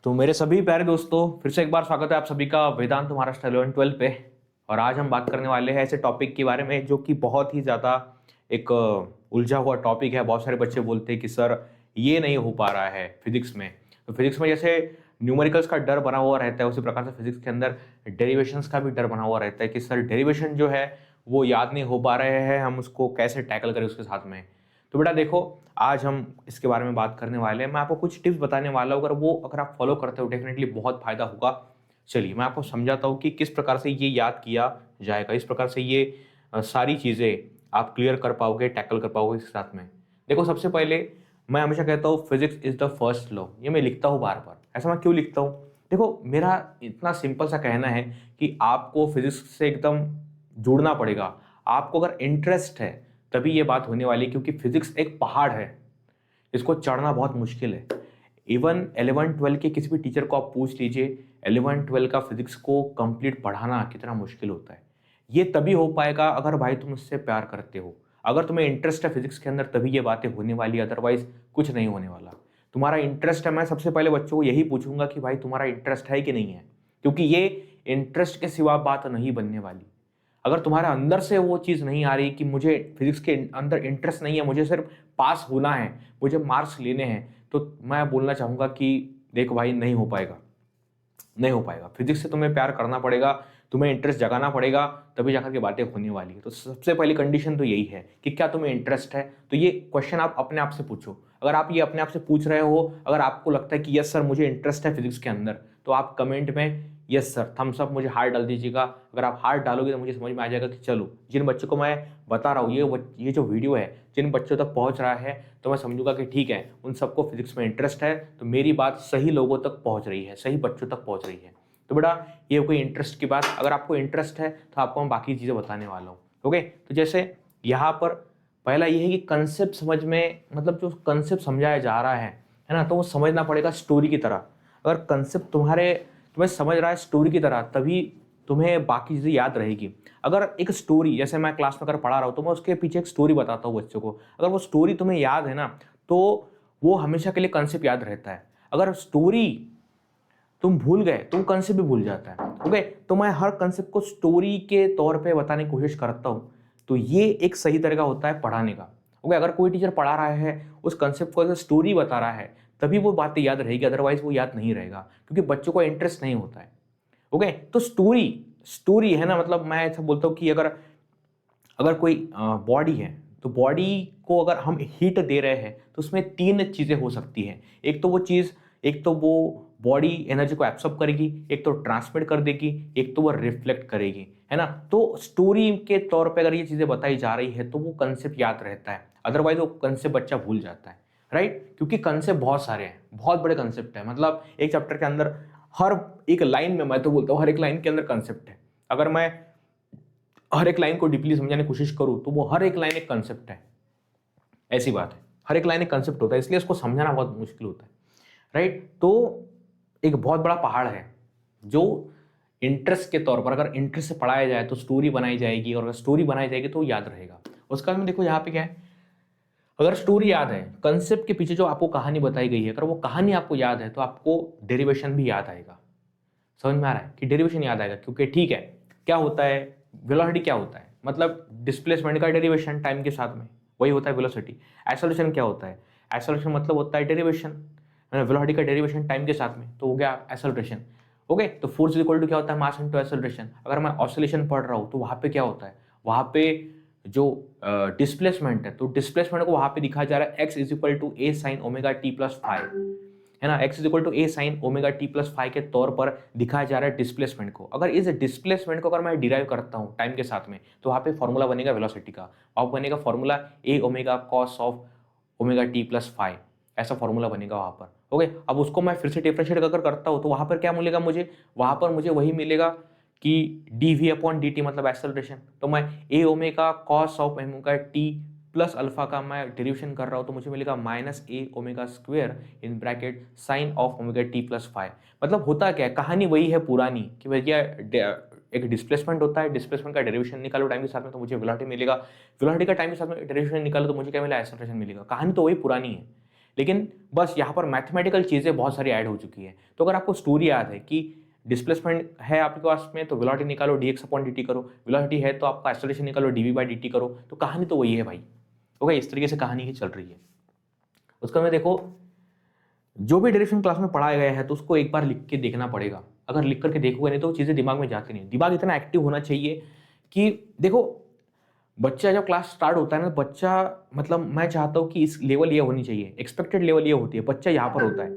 तो मेरे सभी प्यारे दोस्तों, फिर से एक बार स्वागत है आप सभी का वेदांत महाराष्ट्र 11-12 पे। और आज हम बात करने वाले हैं ऐसे टॉपिक के बारे में जो कि बहुत ही ज़्यादा एक उलझा हुआ टॉपिक है। बहुत सारे बच्चे बोलते हैं कि सर ये नहीं हो पा रहा है फिजिक्स में। तो फिजिक्स में जैसे न्यूमेरिकल्स का डर बना हुआ रहता है, उसी प्रकार से फिजिक्स के अंदर डेरिवेशंस का भी डर बना हुआ रहता है कि सर डेरिवेशन जो है वो याद नहीं हो पा रहे हैं, हम उसको कैसे टैकल करें उसके साथ में। तो बेटा देखो, आज हम इसके बारे में बात करने वाले हैं। मैं आपको कुछ टिप्स बताने वाला हूँ, अगर आप फॉलो करते हो डेफिनेटली बहुत फायदा होगा। चलिए मैं आपको समझाता हूँ कि किस प्रकार से ये याद किया जाएगा, इस प्रकार से ये सारी चीज़ें आप क्लियर कर पाओगे, टैकल कर पाओगे इसके साथ में। देखो, सबसे पहले मैं हमेशा कहता हूँ physics is the first law. ये मैं लिखता हूँ बार बार। ऐसा मैं क्यों लिखता हूँ? देखो, मेरा इतना सिंपल सा कहना है कि आपको फिजिक्स से एकदम जुड़ना पड़ेगा। आपको अगर इंटरेस्ट है तभी ये बात होने वाली है, क्योंकि फिजिक्स एक पहाड़ है, इसको चढ़ना बहुत मुश्किल है। इवन 11-12 के किसी भी टीचर को आप पूछ लीजिए, 11-12 का फिजिक्स को कंप्लीट पढ़ाना कितना मुश्किल होता है। ये तभी हो पाएगा अगर भाई तुम उससे प्यार करते हो, अगर तुम्हें इंटरेस्ट है फिजिक्स के अंदर, तभी ये बातें होने वाली है, अदरवाइज कुछ नहीं होने वाला। तुम्हारा इंटरेस्ट है, मैं सबसे पहले बच्चों को यही पूछूंगा कि भाई तुम्हारा इंटरेस्ट है कि नहीं है, क्योंकि ये इंटरेस्ट के सिवा बात नहीं बनने वाली। अगर तुम्हारे अंदर से वो चीज़ नहीं आ रही कि मुझे फिजिक्स के अंदर इंटरेस्ट नहीं है, मुझे सिर्फ पास होना है, मुझे मार्क्स लेने हैं, तो मैं बोलना चाहूँगा कि देखो भाई, नहीं हो पाएगा, नहीं हो पाएगा। फिजिक्स से तुम्हें प्यार करना पड़ेगा, तुम्हें इंटरेस्ट जगाना पड़ेगा, तभी जाकर के बातें होने वाली है। तो सबसे पहली कंडीशन तो यही है कि क्या तुम्हें इंटरेस्ट है। तो ये क्वेश्चन आप अपने आप से पूछो। अगर आप ये अपने आप से पूछ रहे हो, अगर आपको लगता है कि यस सर मुझे इंटरेस्ट है फिजिक्स के अंदर, तो आप कमेंट में यस सर थम्स अप मुझे हार्ट डाल दीजिएगा। अगर आप हार्ट डालोगे तो मुझे समझ में आ जाएगा कि चलो, जिन बच्चों को मैं बता रहा हूँ, ये जो वीडियो है जिन बच्चों तक पहुँच रहा है, तो मैं समझूंगा कि ठीक है, उन सबको फिजिक्स में इंटरेस्ट है, तो मेरी बात सही लोगों तक पहुँच रही है, सही बच्चों तक पहुँच रही है। तो बेटा, ये कोई इंटरेस्ट की बात। अगर आपको इंटरेस्ट है तो आपको मैं बाकी चीज़ें बताने वाला हूँ। ओके, तो जैसे यहाँ पर पहला ये है कि कंसेप्ट समझ में, मतलब जो कंसेप्ट समझाया जा रहा है ना, तो वो समझना पड़ेगा स्टोरी की तरह। अगर कंसेप्ट तुम्हें समझ रहा है स्टोरी की तरह, तभी तुम्हें बाकी चीज़ें याद रहेगी। अगर एक स्टोरी, जैसे मैं क्लास में अगर पढ़ा रहा हूँ तो मैं उसके पीछे एक स्टोरी बताता हूँ बच्चों को, अगर वो स्टोरी तुम्हें याद है ना, तो वो हमेशा के लिए कंसेप्ट याद रहता है। अगर स्टोरी तुम भूल गए तो वो कंसेप्ट भी भूल जाता है। ओके, तो मैं हर कंसेप्ट को स्टोरी के तौर पे बताने की कोशिश करता हूँ। तो ये एक सही तरीका होता है पढ़ाने का। ओके, अगर कोई टीचर पढ़ा रहा है, उस कंसेप्ट को अगर स्टोरी बता रहा है, तभी वो बातें याद रहेगी, अदरवाइज वो याद नहीं रहेगा, क्योंकि बच्चों को इंटरेस्ट नहीं होता है। ओके, तो स्टोरी स्टोरी है ना, मतलब मैं ऐसा बोलता हूँ कि अगर अगर कोई बॉडी है, तो बॉडी को अगर हम हीट दे रहे हैं तो उसमें तीन चीज़ें हो सकती हैं। एक तो वो बॉडी एनर्जी को एब्सॉर्ब करेगी, एक तो ट्रांसमिट कर देगी, एक तो वो रिफ्लेक्ट करेगी, है ना। तो स्टोरी के तौर पे अगर ये चीज़ें बताई जा रही है तो वो कंसेप्ट याद रहता है, अदरवाइज वो कंसेप्ट बच्चा भूल जाता है, राइट। क्योंकि कंसेप्ट बहुत सारे हैं, बहुत बड़े कंसेप्ट है, मतलब एक चैप्टर के अंदर हर एक लाइन में, मैं तो बोलता हूँ हर एक लाइन के अंदर कंसेप्ट है। अगर मैं हर एक लाइन को डीपली समझाने की कोशिश करूं तो वो हर एक लाइन एक कंसेप्ट है। ऐसी बात है, हर एक लाइन एक कंसेप्ट होता है, इसलिए उसको समझाना बहुत मुश्किल होता है, राइट। तो एक बहुत बड़ा पहाड़ है जो इंटरेस्ट के तौर पर, अगर इंटरेस्ट से पढ़ाया जाए तो स्टोरी बनाई जाएगी, और अगर स्टोरी बनाई जाएगी तो याद रहेगा। उसका में देखो यहाँ पे क्या है, अगर स्टोरी याद है, कंसेप्ट के पीछे जो आपको कहानी बताई गई है, अगर वो कहानी आपको याद है तो आपको डेरिवेशन भी याद आएगा। समझ में आ रहा है कि डेरिवेशन याद आएगा, क्योंकि ठीक है, क्या होता है वेलोसिटी, क्या होता है मतलब डिस्प्लेसमेंट का डेरिवेशन टाइम के साथ में, वही होता है वेलोसिटी। एक्सेलरेशन क्या होता है? एक्सेलरेशन मतलब होता है डेरिवेशन, वेलोसिटी का डेरिवेशन टाइम के साथ में, तो हो गया एक्सेलरेशन। ओके, तो फोर्स इक्वल टू क्या होता है? Mass into acceleration. अगर मैं ऑसिलेशन पढ़ रहा हूँ तो वहाँ पे क्या होता है, वहाँ पे जो डिस्प्लेसमेंट है, तो डिस्प्लेसमेंट को वहाँ पे दिखाया जा रहा है X is equal to A sine omega T plus five, है ना। x is equal to A sine omega T plus five के तौर पर दिखाया जा रहा है डिस्प्लेसमेंट को। अगर इस डिस्प्लेसमेंट को अगर मैं डिराइव करता हूँ टाइम के साथ में, तो वहाँ पे फॉर्मूला बनेगा वेलोसिटी का, वहाँ बनेगा formula A omega cos of omega T plus five, ऐसा फॉर्मूला बनेगा वहाँ पर। ओके, अब उसको मैं फिर से डिफरेंशिएट अगर करता हूँ तो वहाँ पर क्या मिलेगा मुझे? वहाँ पर मुझे वही मिलेगा कि D V upon D T, मतलब एक्सेलरेशन। तो मैं A omega cos of omega T plus alpha का मैं डेरिवेशन कर रहा हूँ, तो मुझे मिलेगा minus A omega square in bracket sine of omega T plus five. मतलब होता क्या है, कहानी वही है पुरानी कि भैया एक डिस्प्लेसमेंट होता है, डिस्प्लेसमेंट का डेरिवेशन निकालो टाइम के साथ में तो मुझे वेलोसिटी मिलेगा, वेलोसिटी का टाइम के साथ में डेरिवेशन निकालो तो मुझे क्या मिला? एक्सेलरेशन मिलेगा। कहानी तो वही पुरानी है, लेकिन बस यहाँ पर मैथमेटिकल चीज़ें बहुत सारी ऐड हो चुकी है। तो अगर आपको स्टोरी याद है कि डिस्प्लेसमेंट है आपके पास में तो वेलोसिटी निकालो dx अपॉन dt करो, वेलोसिटी है तो आपका एक्सेलरेशन निकालो dv बाई dt करो, तो कहानी तो वही है भाई। ओके, इस तरीके से कहानी ही चल रही है। उसका में देखो जो भी डायरेक्शन क्लास में पढ़ाया गया है तो उसको एक बार लिख के देखना पड़ेगा। अगर लिख करके देखोगे नहीं तो वो चीज़ें दिमाग में जाती नहीं। दिमाग इतना एक्टिव होना चाहिए कि देखो बच्चा जब क्लास स्टार्ट होता है ना, बच्चा मतलब मैं चाहता हूँ कि इस लेवल ये होनी चाहिए, एक्सपेक्टेड लेवल ये होती है, बच्चा यहाँ पर होता है।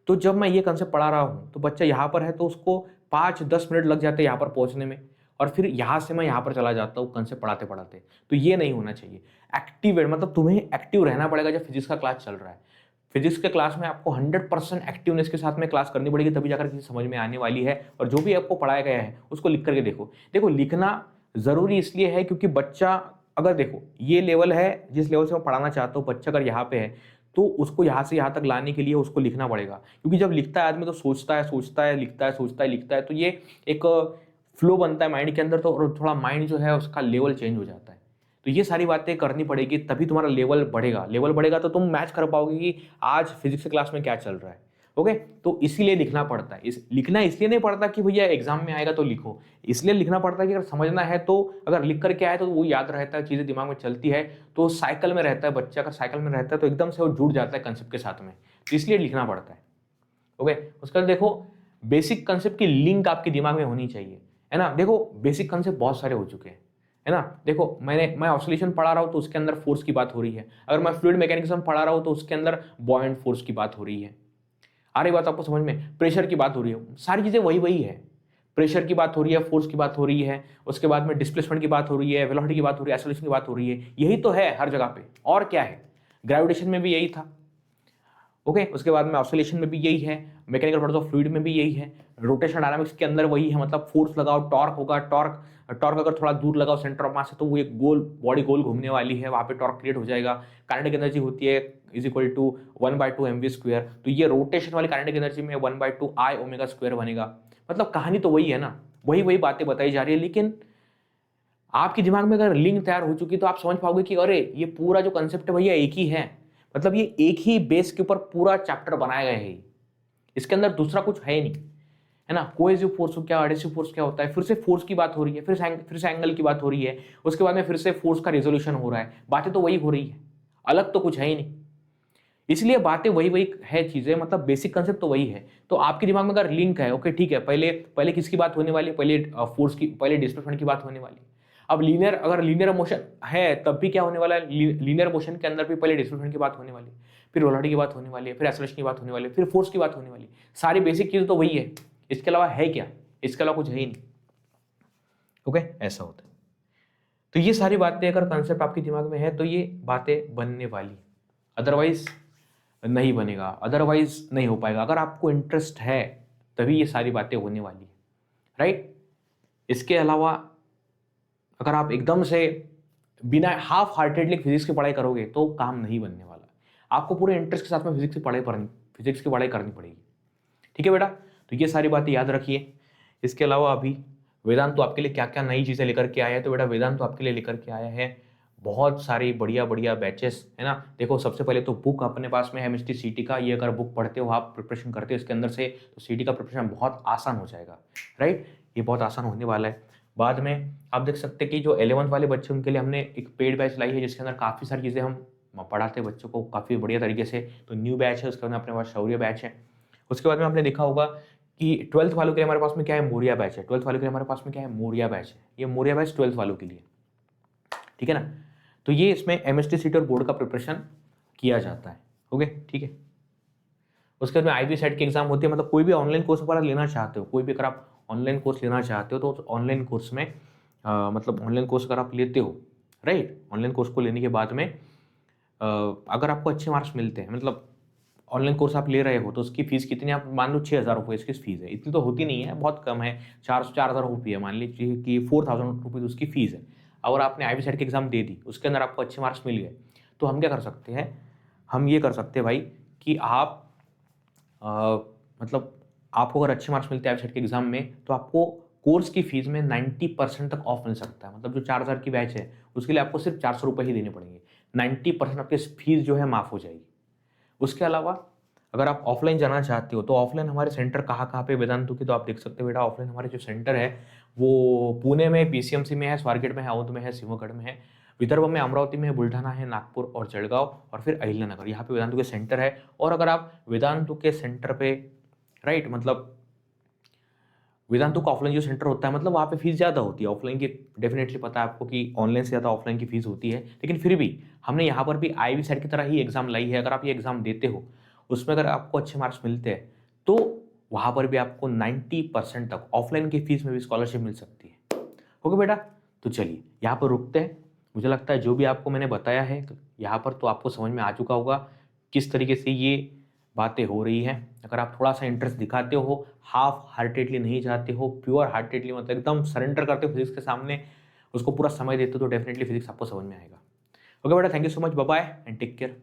तो जब मैं ये कंसेप्ट पढ़ा रहा हूँ तो बच्चा यहाँ पर है तो उसको 5-10 मिनट लग जाते हैं यहाँ पर पहुँचने में, और फिर यहाँ से मैं यहाँ पर चला जाता हूँ कंसेप्ट पढ़ाते पढ़ाते। तो ये नहीं होना चाहिए। एक्टिवेट मतलब तुम्हें एक्टिव रहना पड़ेगा जब फिजिक्स का क्लास चल रहा है। फिजिक्स के क्लास में आपको 100% एक्टिवनेस के साथ में क्लास करनी पड़ेगी, तभी जाकर किसी समझ में आने वाली है। और जो भी आपको पढ़ाया गया है उसको लिख करके देखो। देखो लिखना ज़रूरी इसलिए है क्योंकि बच्चा अगर देखो ये लेवल है जिस लेवल से मैं पढ़ाना चाहता हूँ, बच्चा अगर यहाँ पे है तो उसको यहाँ से यहाँ तक लाने के लिए उसको लिखना पड़ेगा। क्योंकि जब लिखता है आदमी तो सोचता है, लिखता है, सोचता है, लिखता है, तो ये एक फ्लो बनता है माइंड के अंदर, तो और थोड़ा माइंड जो है उसका लेवल चेंज हो जाता है। तो ये सारी बातें करनी पड़ेगी तभी तुम्हारा लेवल बढ़ेगा। लेवल बढ़ेगा तो तुम मैच कर पाओगे कि आज फिजिक्स क्लास में क्या चल रहा है। ओके, तो इसीलिए लिखना पड़ता है। लिखना इसलिए नहीं पड़ता कि भैया एग्जाम में आएगा तो लिखो, इसलिए लिखना पड़ता है कि अगर समझना है तो अगर लिख करके आए तो वो याद रहता है, चीज़ें दिमाग में चलती है, तो साइकिल में रहता है। बच्चा अगर साइकिल में रहता है तो एकदम से वो जुड़ जाता है कंसेप्ट के साथ में, तो इसलिए लिखना पड़ता है। ओके, उसके बाद देखो बेसिक कंसेप्ट की लिंक आपके दिमाग में होनी चाहिए, है ना। देखो बेसिक कंसेप्ट बहुत सारे हो चुके हैं, है ना। देखो मैं ऑसिलेशन पढ़ा रहा हूँ तो उसके अंदर फोर्स की बात हो रही है। अगर मैं फ्लूइड मैकेनिज्म पढ़ा रहा हूँ तो उसके अंदर बॉयंट फोर्स की बात हो रही है। आ रही बात आपको समझ में? प्रेशर की बात हो रही है, सारी चीजें वही वही है। प्रेशर की बात हो रही है, फोर्स की बात हो रही है, उसके बाद में डिस्प्लेसमेंट की बात हो रही है, वेलोसिटी की बात हो रही है, एक्सेलरेशन की बात हो रही है। यही तो है हर जगह पे, और क्या है। ग्रेविटेशन में भी यही था। ओके, उसके बाद में ऑसिलेशन में भी यही है, मैकेनिकल प्रॉपर्टीज ऑफ फ्लूइड में भी यही है, रोटेशन डायनामिक्स के अंदर वही है। मतलब फोर्स लगाओ टॉर्क होगा, टॉर्क अगर थोड़ा दूर लगाओ सेंटर ऑफ मास से तो वो एक गोल बॉडी गोल घूमने वाली है, वहाँ पे टॉर्क क्रिएट हो जाएगा। काइनेटिक एनर्जी होती है इज इक्वल टू 1/2 mv²। तो ये रोटेशन वाली काइनेटिक एनर्जी में 1/2 I ω² बनेगा। मतलब कहानी तो वही है ना, वही वही बातें बताई जा रही है। लेकिन आपके दिमाग में अगर लिंक तैयार हो चुकी तो आप समझ पाओगे कि अरे ये पूरा जो कंसेप्ट है भैया एक ही है। मतलब ये एक ही बेस के ऊपर पूरा चैप्टर बनाया गया है, इसके अंदर दूसरा कुछ है ही नहीं, है ना। कोहेसिव फोर्स क्या, एडहेसिव फोर्स क्या होता है, फिर से फोर्स की बात हो रही है, फिर से एंगल की बात हो रही है, उसके बाद में फिर से फोर्स का रिजोल्यूशन हो रहा है। बातें तो वही हो रही है, अलग तो कुछ है ही नहीं। इसलिए बातें वही वही है चीजें, मतलब बेसिक कंसेप्ट तो वही है। तो आपके दिमाग में अगर लिंक है, ओके ठीक है, पहले पहले किसकी बात होने वाली है, पहले फोर्स की, पहले डिस्प्लेसमेंट की बात होने वाली है। अब लीनियर, अगर लीनियर मोशन है तब भी क्या होने वाला है, लीनियर मोशन के अंदर भी पहले डिस्प्लेसमेंट की बात होने वाली है, फिर वेलोसिटी की बात होने वाली है, फिर एक्सेलरेशन की बात होने वाली है, फिर फोर्स की बात होने वाली है। सारी बेसिक चीज तो वही है, इसके अलावा है क्या, इसके अलावा कुछ है ही नहीं। ओके, ऐसा होता है। तो ये सारी बातें अगर कंसेप्ट आपके दिमाग में है तो ये बातें बनने वाली, अदरवाइज नहीं बनेगा, अदरवाइज नहीं हो पाएगा। अगर आपको इंटरेस्ट है तभी ये सारी बातें होने वाली है, राइट। इसके अलावा अगर आप एकदम से बिना हाफ हार्टेडली फिजिक्स की पढ़ाई करोगे तो काम नहीं बनने वाला। आपको पूरे इंटरेस्ट के साथ में फिजिक्स की पढ़ाई करनी पड़ेगी। ठीक है बेटा, तो ये सारी बातें याद रखिए। इसके अलावा अभी वेदांत तो आपके लिए क्या क्या नई चीज़ें लेकर के आया है, तो बेटा वेदांत तो आपके लिए लेकर के आया है बहुत सारी बढ़िया बढ़िया बैचेस, है ना। देखो सबसे पहले तो बुक अपने पास में है एमएसटी सीटी का। ये अगर बुक पढ़ते हो आप, प्रिपरेशन करते हो इसके अंदर से, तो सीटी का प्रिपरेशन बहुत आसान हो जाएगा, राइट। ये बहुत आसान होने वाला है। बाद में आप देख सकते हैं कि जो 11th वाले बच्चे उनके लिए हमने एक पेड बैच लाई है जिसके अंदर काफ़ी सारी चीज़ें हम पढ़ाते हैं बच्चों को काफ़ी बढ़िया तरीके से। तो न्यू बैच है, उसके बाद अपने पास शौर्य बैच है। उसके बाद में आपने देखा होगा कि 12th वालों के लिए हमारे पास में क्या है, मोरिया बैच है। 12th वालों के लिए हमारे पास में क्या है, मोरिया बैच है। ये मोरिया बैच 12th वालों के लिए, ठीक है ना। तो ये इसमें एमएसटी सीटी और बोर्ड का प्रिपरेशन किया जाता है, ओके ठीक है। उसके बाद में आईबी सेट की एग्जाम होती है। मतलब कोई भी ऑनलाइन कोर्स अगर लेना चाहते हो, कोई भी अगर आप ऑनलाइन कोर्स लेना चाहते हो तो ऑनलाइन कोर्स में मतलब ऑनलाइन कोर्स अगर आप लेते हो, राइट, ऑनलाइन कोर्स को लेने के बाद में अगर आपको अच्छे मार्क्स मिलते हैं, मतलब ऑनलाइन कोर्स आप ले रहे हो तो उसकी फीस कितनी, आप मान लो 6,000 रुपये इसकी फीस है। इतनी तो होती नहीं है, बहुत कम है, 4,000 रुपये है। मान लीजिए कि 4,000 रुपीज़ उसकी फीस है। और आपने आईबी सेट की एग्जाम दे दी, उसके अंदर आपको अच्छे मार्क्स मिल गए, तो हम क्या कर सकते हैं, हम ये कर सकते हैं भाई कि आप मतलब आपको अगर अच्छे मार्क्स मिलते हैं आईबी सेट के एग्जाम में तो आपको कोर्स की फीस में 90% तक ऑफ मिल सकता है। मतलब जो 4,000 की बैच है उसके लिए आपको सिर्फ 400 रुपये ही देने पड़ेंगे, 90% आपकी फीस जो है माफ़ हो जाएगी। उसके अलावा अगर आप ऑफलाइन जाना चाहते हो तो ऑफलाइन हमारे सेंटर कहाँ कहाँ पे वेदांतु के, तो आप देख सकते हो बेटा ऑफलाइन हमारे जो सेंटर है वो पुणे में पीसीएमसी में है, स्वारगेट में है, औंध में है, सिंहगढ़ में है, विदर्भ में अमरावती में है, बुल्ढाना है, नागपुर और जळगाव और फिर अहिल्यानगर, यहाँ पे वेदांतु के सेंटर है। और अगर आप वेदांतु के सेंटर पे राइट मतलब वेदांतु का ऑफलाइन जो सेंटर होता है मतलब वहाँ पे फीस ज़्यादा होती है, ऑफलाइन की डेफिनेटली पता है आपको कि ऑनलाइन से ज़्यादा ऑफलाइन की फीस होती है, लेकिन फिर भी हमने यहाँ पर भी आईआईबी सेट की तरह ही एग्जाम लाई है। अगर आप ये एग्जाम देते हो उसमें अगर आपको अच्छे मार्क्स मिलते हैं तो वहाँ पर भी आपको 90% तक ऑफलाइन की फीस में भी स्कॉलरशिप मिल सकती है। ओके बेटा, तो चलिए यहाँ पर रुकते हैं। मुझे लगता है जो भी आपको मैंने बताया है यहाँ पर तो आपको समझ में आ चुका होगा किस तरीके से ये बातें हो रही हैं। अगर आप थोड़ा सा इंटरेस्ट दिखाते हो, हाफ हार्टेडली नहीं जाते हो, प्योर हार्टेडली मतलब एकदम सरेंडर करते हो फिजिक्स के सामने, उसको पूरा समय देते हो तो डेफिनेटली फिजिक्स आपको समझ में आएगा। ओके बेटा, thank you so much, bye bye and take care.